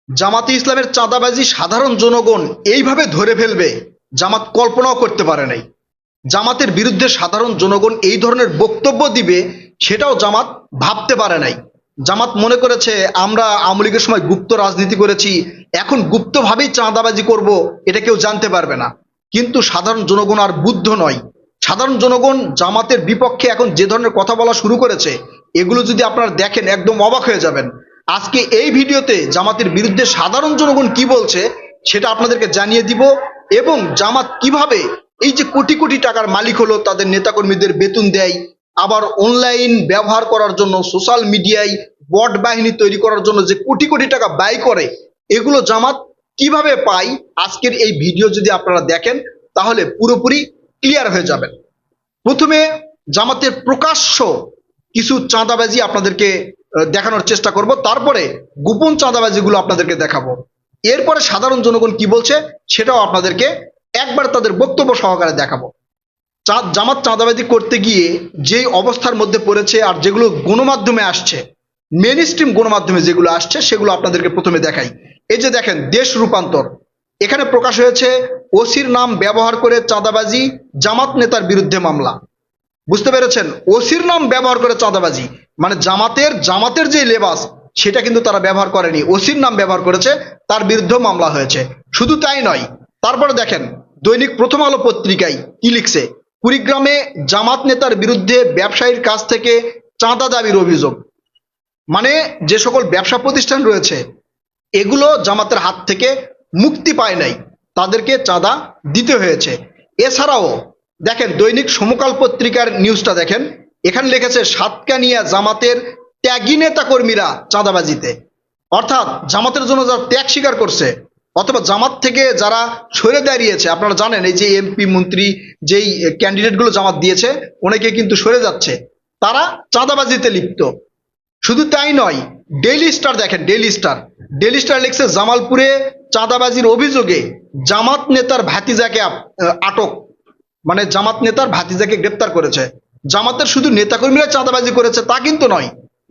জামাতে ইসলামের চাঁদাবাজি সাধারণ জনগণ এইভাবে ধরে ফেলবে জামাত কল্পনাও করতে পারে নাই। জামাতের বিরুদ্ধে সাধারণ জনগণ এই ধরনের বক্তব্য দিবে সেটাও জামাত ভাবতে পারে নাই। জামাত মনে করেছে আমরা আওয়ামী লীগের সময় গুপ্ত রাজনীতি করেছি, এখন গুপ্তভাবেই চাঁদাবাজি করব, এটা কেউ জানতে পারবে না। কিন্তু সাধারণ জনগণ আর বুদ্ধ নয়। সাধারণ জনগণ জামাতের বিপক্ষে এখন যে ধরনের কথা বলা শুরু করেছে, এগুলো যদি আপনারা দেখেন একদম অবাক হয়ে যাবেন। আজকে এই ভিডিওতে জামাতের বিরুদ্ধে সাধারণ জনগণ কি বলছে সেটা আপনাদেরকে জানিয়ে দিব, এবং জামাত কিভাবে এই যে কোটি কোটি টাকার মালিক হলো, তাদের নেতাকর্মীদের বেতন দেয়, আবার অনলাইন ব্যবহার করার জন্য সোশ্যাল মিডিয়ায় বট বাহিনী তৈরি করার জন্য যে কোটি কোটি টাকা ব্যয় করে, এগুলো জামাত কিভাবে পায়, আজকের এই ভিডিও যদি আপনারা দেখেন তাহলে পুরোপুরি ক্লিয়ার হয়ে যাবেন। প্রথমে জামাতের প্রকাশ্য কিছু চাঁদাবাজি আপনাদেরকে দেখানোর চেষ্টা করব, তারপরে গোপন চাঁদাবাজিগুলো আপনাদেরকে দেখাবো। এরপরে সাধারণ জনগণ কি বলছে সেটাও আপনাদেরকে একবার তাদের বক্তব্য সহকারে দেখাবো। জামাত চাঁদাবাজি করতে গিয়ে যেই অবস্থার মধ্যে পড়েছে আর যেগুলো গণমাধ্যমে আসছে, মেন স্ট্রিম গণমাধ্যমে যেগুলো আসছে সেগুলো আপনাদেরকে প্রথমে দেখাই। এই যে দেখেন, দেশ রূপান্তর, এখানে প্রকাশ হয়েছে ওসির নাম ব্যবহার করে চাঁদাবাজি, জামাত নেতার বিরুদ্ধে মামলা। বুঝতে পেরেছেন? ওসির নাম ব্যবহার করে চাঁদাবাজি মানে জামাতের যে লেবাস সেটা কিন্তু তারা ব্যবহার করেনি, ওসির নাম ব্যবহার করেছে, তার বিরুদ্ধে মামলা হয়েছে। শুধু তাই নয়, তারপরে দেখেন দৈনিক প্রথম আলো পত্রিকায় কি লিখছে, কুড়িগ্রামে জামাত নেতার বিরুদ্ধে ব্যবসায়ীর কাছ থেকে চাঁদা দাবির অভিযোগ। মানে যে সকল ব্যবসা প্রতিষ্ঠান রয়েছে এগুলো জামাতের হাত থেকে মুক্তি পায় নাই, তাদেরকে চাঁদা দিতে হয়েছে। এছাড়াও দেখেন দৈনিক সমকাল পত্রিকার নিউজটা দেখেন, এখানে লিখেছে সাতকানিয়া জামাতের ত্যাগী নেতা কর্মীরা চাঁদাবাজিতে। অর্থাৎ জামাতের জন্য যারা ত্যাগ স্বীকার করছে অথবা জামাত থেকে যারা সরে দাঁড়িয়েছে, আপনারা জানেন এই যে এমপি মন্ত্রী যেই ক্যান্ডিডেটগুলো জামাত দিয়েছে অনেকে কিন্তু সরে যাচ্ছে, তারা চাঁদাবাজিতে লিপ্ত। শুধু তাই নয়, ডেইলি স্টার দেখেন, ডেইলি স্টার লিখছে জামালপুরে চাঁদাবাজির অভিযোগে জামাত নেতার ভাতিজাকে আটক। মানে জামাত নেতার ভাতিজাকে গ্রেপ্তার করেছে। জামাতের শুধু নেতাকর্মীরা চাঁদাবাজি করেছে তা কিন্তু নয়,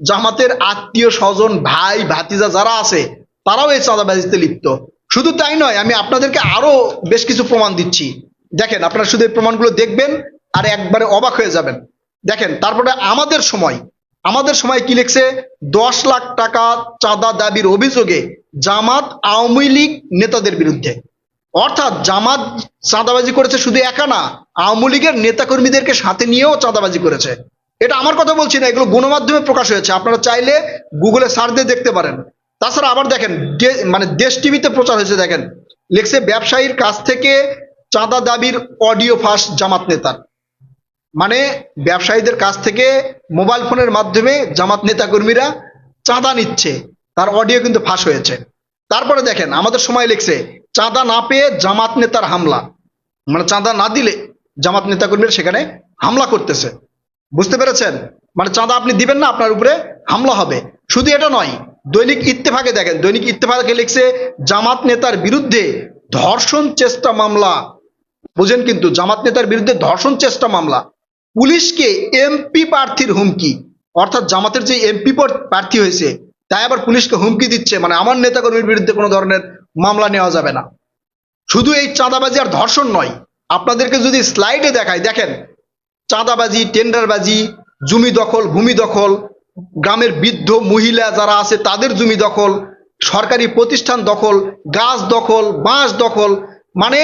জামাতের আত্মীয় স্বজন ভাই ভাতিজা যারা আছে তারাও এই চাঁদাবাজিতে লিপ্ত। শুধু তাই নয়, আমি আপনাদেরকে আরো বেশ কিছু প্রমাণ দিচ্ছি। দেখেন, আপনারা শুধু এই প্রমাণগুলো দেখবেন আর একবারে অবাক হয়ে যাবেন। দেখেন, তারপরে আমাদের সময় কি লিখছে, 10 লাখ টাকা চাঁদা দাবির অভিযোগে জামাত আওয়ামী লীগ নেতাদের বিরুদ্ধে। অর্থাৎ জামাত চাঁদাবাজি করেছে শুধু একা না, আওয়ামী লীগের নেতাকর্মীদেরকে সাথে নিয়েও চাঁদাবাজি করেছে। এটা আমার কথা বলছি না, এগুলো গণমাধ্যমে প্রকাশ হয়েছে, আপনারা চাইলে গুগলে সার্চ দিয়ে দেখতে পারেন। তাছাড়া আবার দেখেন মানে দেশ টিভিতে প্রচার হয়েছে, দেখেন লিখছে ব্যবসায়ীর কাছ থেকে চাঁদা দাবির অডিও ফাঁস জামাত নেতার। মানে ব্যবসায়ীদের কাছ থেকে মোবাইল ফোনের মাধ্যমে জামাত নেতাকর্মীরা চাঁদা নিচ্ছে, তার অডিও কিন্তু ফাঁস হয়েছে। তারপরে দেখেন আমাদের সময় লিখছে চাঁদা না পেয়ে জামাত নেতার হামলা। মানে চাঁদা না দিলে জামাত নেতাকর্মীরা সেখানে হামলা করতেছে। বুঝতে পেরেছেন? মানে চাঁদা আপনি দিবেন না, আপনার উপরে হামলা হবে। শুধু এটা নয়, দৈনিক ইত্তেফাকে দেখেন, দৈনিক ইত্তেফাকে লিখছে জামাত নেতার বিরুদ্ধে ধর্ষণ চেষ্টা মামলা। বুঝেন? কিন্তু জামাত নেতার বিরুদ্ধে ধর্ষণ চেষ্টা মামলা। পুলিশকে এমপি প্রার্থীর হুমকি। অর্থাৎ জামাতের যে এমপি প্রার্থী হয়েছে তাই আবার পুলিশকে হুমকি দিচ্ছে, মানে আমার নেতাকর্মীর বিরুদ্ধে কোনো ধরনের মামলা নেওয়া যাবে না। শুধু এই চাঁদাবাজি আর ধর্ষণ নয়, আপনাদেরকে যদি স্লাইডে দেখায়, দেখেন চাঁদাবাজি, টেন্ডারবাজি, জমি দখল, ভূমি দখল, গ্রামের বৃদ্ধ মহিলা যারা আছে তাদের জমি দখল, সরকারি প্রতিষ্ঠান দখল, গাছ দখল, বাঁশ দখল। মানে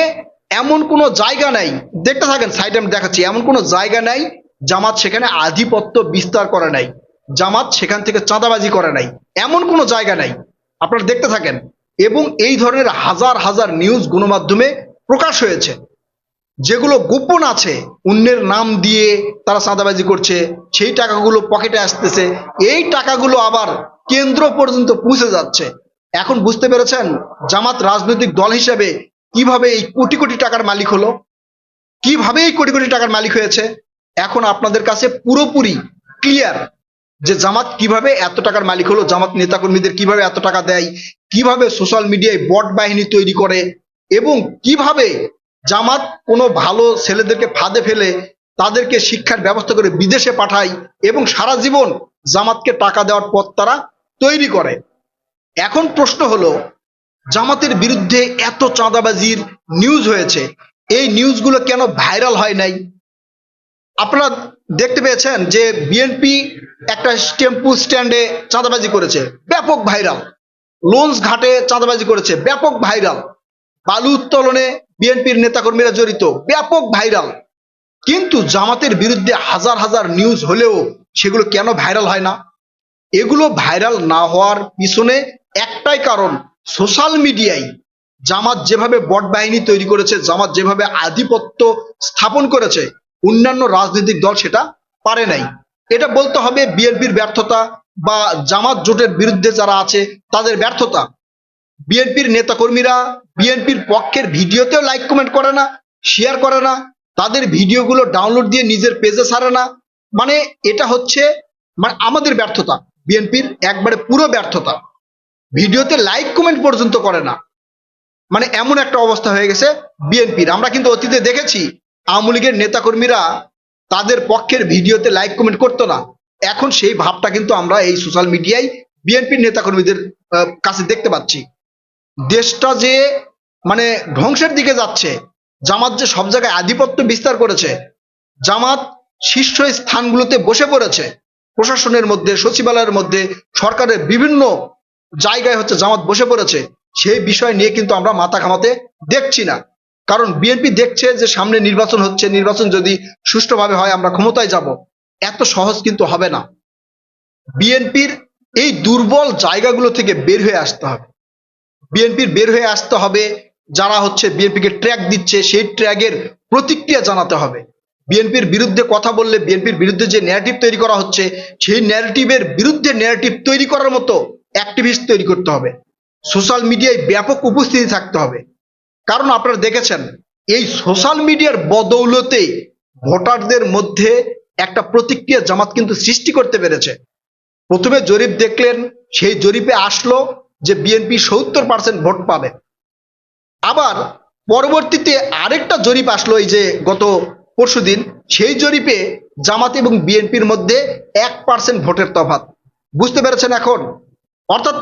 এমন কোনো জায়গা নাই, দেখতে থাকেন সাইডে আমি দেখাচ্ছি, এমন কোনো জায়গা নাই জামাত সেখানে আধিপত্য বিস্তার করে নাই, জামাত সেখান থেকে চাঁদাবাজি করে নাই, এমন কোনো জায়গা নাই। আপনারা দেখতে থাকেন। এবং এই ধরনের হাজার হাজার নিউজ গণমাধ্যমে প্রকাশ হয়েছে, যেগুলো গোপন আছে, অন্যের নাম দিয়ে তারা চাঁদাবাজি করছে, সেই টাকাগুলো পকেটে আসতেছে, এই টাকাগুলো আবার কেন্দ্র পর্যন্ত পৌঁছে যাচ্ছে। এখন বুঝতে পেরেছেন জামাত রাজনৈতিক দল হিসেবে কিভাবে এই কোটি কোটি টাকার মালিক হলো, কিভাবে এই কোটি কোটি টাকার মালিক হয়েছে। এখন আপনাদের কাছে পুরোপুরি ক্লিয়ার যে জামাত কিভাবে এত টাকার মালিক হলো, জামাত নেতাকর্মীদের কিভাবে এত টাকা দেয়, কিভাবে সোশ্যাল মিডিয়ায় বট বাহিনী তৈরি করে, এবং কিভাবে জামাত কোনো ভালো ছেলেদেরকে ফাঁদে ফেলে তাদেরকে শিক্ষার ব্যবস্থা করে বিদেশে পাঠায় এবং সারা জীবন জামাতকে টাকা দেওয়ার পথ তারা তৈরি করে। এখন প্রশ্ন হলো, জামাতের বিরুদ্ধে এত চাঁদাবাজির নিউজ হয়েছে, এই নিউজগুলো কেন ভাইরাল হয় নাই? আপনারা দেখতে পেয়েছেন যে বিএনপি একটা টেম্পু স্ট্যান্ডে চাঁদাবাজি করেছে, ব্যাপক ভাইরাল। লঞ্চ ঘাটে চাঁদাবাজি করেছে, ব্যাপক ভাইরাল। বালু উত্তোলনে বিএনপির নেতাকর্মীরা জড়িত, ব্যাপক ভাইরাল। কিন্তু জামাতের বিরুদ্ধে হাজার হাজার নিউজ হলেও সেগুলো কেন ভাইরাল হয় না? এগুলো ভাইরাল না হওয়ার পিছনে একটাই কারণ, সোশ্যাল মিডিয়ায় জামাত যেভাবে বট বাহিনী তৈরি করেছে, জামাত যেভাবে আধিপত্য স্থাপন করেছে, অন্যান্য রাজনৈতিক দল সেটা পারে নাই। এটা বলতে হবে বিএনপির ব্যর্থতা বা জামাত জোটের বিরুদ্ধে যারা আছে তাদের ব্যর্থতা। বিএনপির নেতাকর্মীরা বিএনপির পক্ষের ভিডিওতেও লাইক কমেন্ট করে না, শেয়ার করে না, তাদের ভিডিওগুলো ডাউনলোড দিয়ে নিজের পেজে ছাড়ে না। মানে এটা হচ্ছে আমাদের ব্যর্থতা, বিএনপির একবারে পুরো ব্যর্থতা। ভিডিওতে লাইক কমেন্ট পর্যন্ত করে না, মানে এমন একটা অবস্থা হয়ে গেছে বিএনপির। আমরা কিন্তু অতীতে দেখেছি আওয়ামী লীগের নেতাকর্মীরা তাদের পক্ষের ভিডিওতে লাইক কমেন্ট করতো না, এখন সেই ভাবটা কিন্তু আমরা এই সোশ্যাল মিডিয়ায় বিএনপির নেতাকর্মীদের কাছে দেখতে পাচ্ছি। দেশটা যে ধ্বংসের দিকে যাচ্ছে, জামাত যে সব জায়গায় আধিপত্য বিস্তার করেছে, জামাত শীর্ষ স্থানগুলোতে বসে পড়েছে, প্রশাসনের মধ্যে, সচিবালয়ের মধ্যে, সরকারের বিভিন্ন জায়গায় হচ্ছে জামাত বসে পড়েছে, সেই বিষয় নিয়ে কিন্তু আমরা মাথা ঘামাতে দেখছি না। কারণ বিএনপি দেখছে যে সামনে নির্বাচন হচ্ছে, নির্বাচন যদি সুষ্ঠুভাবে হয় আমরা ক্ষমতায় যাব, এত সহজ কিন্তু হবে না। বিএনপির এই দুর্বল জায়গাগুলো থেকে বের হয়ে আসতে হবে, বিএনপির বের হয়ে আসতে হবে। যারা হচ্ছে বিএনপিকে ট্র্যাক দিচ্ছে সেই ট্র্যাগের প্রতিক্রিয়া জানাতে হবে। বিএনপির বিরুদ্ধে কথা বললে বিএনপির বিরুদ্ধে যে ন্যারেটিভ তৈরি করা হচ্ছে সেই ন্যারেটিভের বিরুদ্ধে ন্যারেটিভ তৈরি করার মতো অ্যাক্টিভিস্ট তৈরি করতে হবে। সোশ্যাল মিডিয়ায় ব্যাপক উপস্থিতি থাকতে হবে। কারণ আপনারা দেখেছেন এই সোশ্যাল মিডিয়ার বদৌলতে ভোটারদের মধ্যে একটা প্রতিক্রিয়া জামাত কিন্তু সৃষ্টি করতে পেরেছে। প্রথমে জরিপ দেখলেন, সেই জরিপে আসলো যে বিএনপি 70% ভোট পাবে। আবার পরবর্তীতে আরেকটা জরিপ আসলো এই যে গত পরশুদিন, সেই জরিপে জামাত এবং বিএনপির মধ্যে 1% ভোটের তফাৎ। বুঝতে পেরেছেন এখন? অর্থাৎ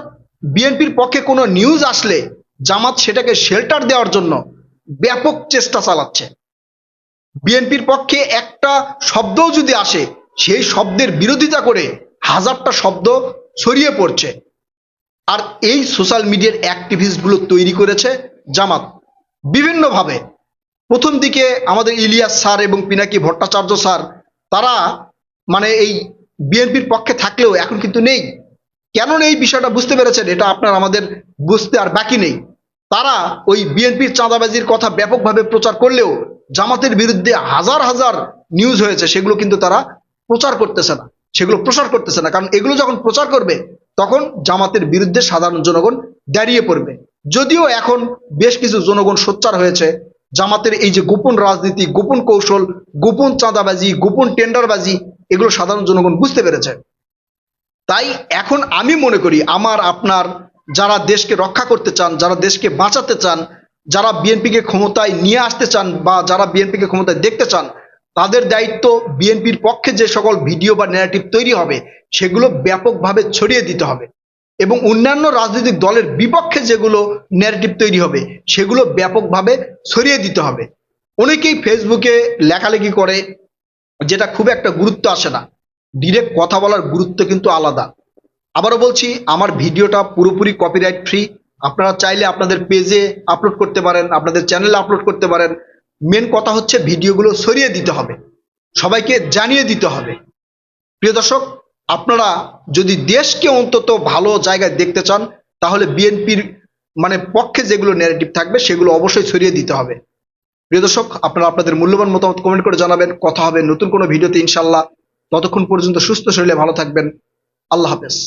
বিএনপির পক্ষে কোনো নিউজ আসলে জামাত সেটাকে শেল্টার দেওয়ার জন্য ব্যাপক চেষ্টা চালাচ্ছে। বিএনপির পক্ষে একটা শব্দও যদি আসে সেই শব্দের বিরোধিতা করে হাজারটা শব্দ ছড়িয়ে পড়ছে। আর এই সোশ্যাল মিডিয়ার অ্যাক্টিভিস্ট গুলো তৈরি করেছে জামাত বিভিন্নভাবে। প্রথম দিকে আমাদের ইলিয়াস স্যার এবং পিনাকি ভট্টাচার্য স্যার, তারা এই বিএনপির পক্ষে থাকলেও এখন কিন্তু নেই। কেন এই বিষয়টা বুঝতে পেরেছেন, এটা আপনার আমাদের বুঝতে আর বাকি নেই। তারা ওই বিএনপির চাঁদাবাজির কথা ব্যাপকভাবে প্রচার করলেও জামাতের বিরুদ্ধে হাজার হাজার নিউজ হয়েছে, সেগুলো কিন্তু তারা প্রচার করতেছে না, সেগুলো প্রসার করতেছে না। কারণ এগুলো যখন প্রচার করবে তখন জামাতের বিরুদ্ধে সাধারণ জনগণ দাঁড়িয়ে পড়বে। যদিও এখন বেশ কিছু জনগণ সোচ্চার হয়েছে, জামাতের এই যে গোপন রাজনীতি, গোপন কৌশল, গোপন চাঁদাবাজি, গোপন টেন্ডারবাজি, এগুলো সাধারণ জনগণ বুঝতে পেরেছে। তাই এখন আমি মনে করি আমার আপনার যারা দেশকে রক্ষা করতে চান, যারা দেশকে বাঁচাতে চান, যারা বিএনপিকে ক্ষমতায় নিয়ে আসতে চান বা যারা বিএনপিকে ক্ষমতায় দেখতে চান, তাদের দায়িত্ব বিএনপির পক্ষে যে সকল ভিডিও বা ন্যারেটিভ তৈরি হবে সেগুলো ব্যাপকভাবে ছড়িয়ে দিতে হবে এবং অন্যান্য রাজনৈতিক দলের বিপক্ষে যেগুলো ন্যারেটিভ তৈরি হবে সেগুলো ব্যাপকভাবে ছড়িয়ে দিতে হবে। অনেকেই ফেসবুকে লেখালেখি করে, যেটা খুব একটা গুরুত্ব আসে না। ডিরেক্ট কথা বলার গুরুত্ব কিন্তু আলাদা। আবারও বলছি, আমার ভিডিওটা পুরোপুরি কপিরাইট ফ্রি। আপনারা চাইলে আপনাদের পেজে আপলোড করতে পারেন, আপনাদের চ্যানেলে আপলোড করতে পারেন। মেন কথা হচ্ছে ভিডিওগুলো ছড়িয়ে দিতে হবে, সবাইকে জানিয়ে দিতে হবে। প্রিয় দর্শক, আপনারা যদি দেশকে অন্তত ভালো জায়গায় দেখতে চান তাহলে বিএনপির পক্ষে যেগুলো ন্যারেটিভ থাকবে সেগুলো অবশ্যই ছড়িয়ে দিতে হবে। প্রিয় দর্শক, আপনারা আপনাদের মূল্যবান মতামত কমেন্ট করে জানাবেন। কথা হবে নতুন কোনো ভিডিওতে ইনশাল্লাহ। ততক্ষণ পর্যন্ত সুস্থ শরীরে ভালো থাকবেন। আল্লাহ হাফেজ।